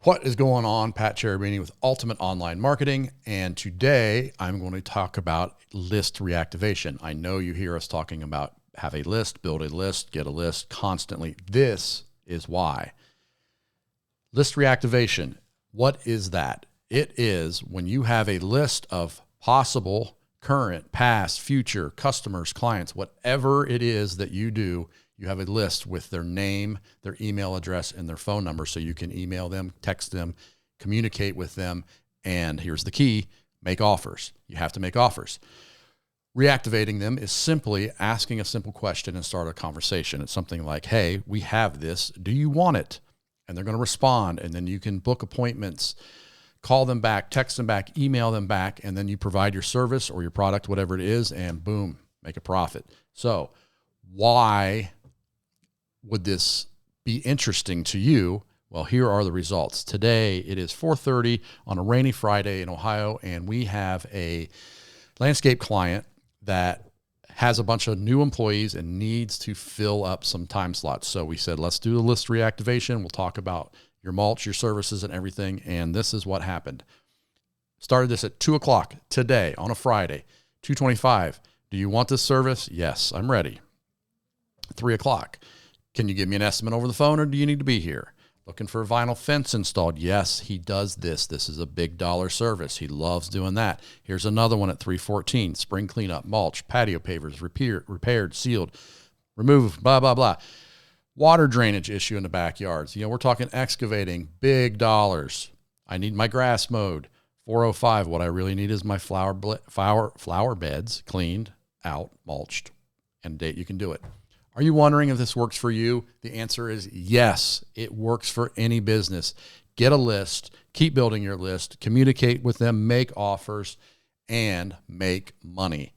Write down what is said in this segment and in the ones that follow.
What is going on? Pat Cherubini with Ultimate Online Marketing. And today I'm going to talk about list reactivation. I know you hear us talking about have a list, build a list, get a list constantly. This is why. List reactivation. What is that? It is when you have a list of possible, current, past, future customers, clients, whatever it is that you do, you have a list with their name, their email address, and their phone number so you can email them, text them, communicate with them, and here's the key, make offers. You have to make offers. Reactivating them is simply asking a simple question and start a conversation. It's something like, hey, we have this. Do you want it? And they're going to respond, and then you can book appointments, call them back, text them back, email them back, and then you provide your service or your product, whatever it is, and boom, make a profit. So why would this be interesting to you? Well, here are the results. Today, it is 4:30 on a rainy Friday in Ohio, and we have a landscape client that has a bunch of new employees and needs to fill up some time slots. So we said, let's do the list reactivation. We'll talk about your mulch, your services, and everything. And this is what happened. Started this at 2 o'clock today on a Friday, 2:25. Do you want this service? Yes, I'm ready. 3 o'clock. Can you give me an estimate over the phone, or do you need to be here? Looking for a vinyl fence installed? Yes, he does this. This is a big dollar service. He loves doing that. Here's another one at 3:14. Spring cleanup, mulch, patio pavers, repaired, sealed, removed, blah, blah, blah. Water drainage issue in the backyards. We're talking excavating, big dollars. I need my grass mowed. 4:05. What I really need is my flower beds cleaned out, mulched, and date you can do it. Are you wondering if this works for you? The answer is yes, it works for any business. Get a list, keep building your list, communicate with them, make offers, and make money.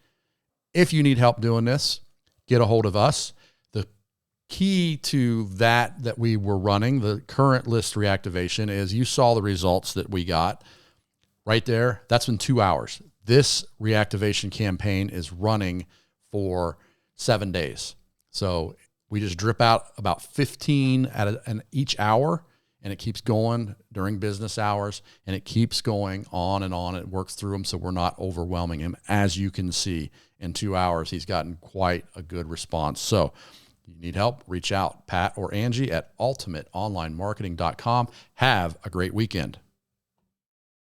If you need help doing this, get a hold of us. The key to that we were running, the current list reactivation, is you saw the results that we got right there. That's been 2 hours. This reactivation campaign is running for 7 days. So we just drip out about 15 each hour, and it keeps going during business hours, and it keeps going on and on. It works through them so we're not overwhelming him. As you can see, in 2 hours, he's gotten quite a good response. So you need help, reach out, Pat or Angie at ultimateonlinemarketing.com. Have a great weekend.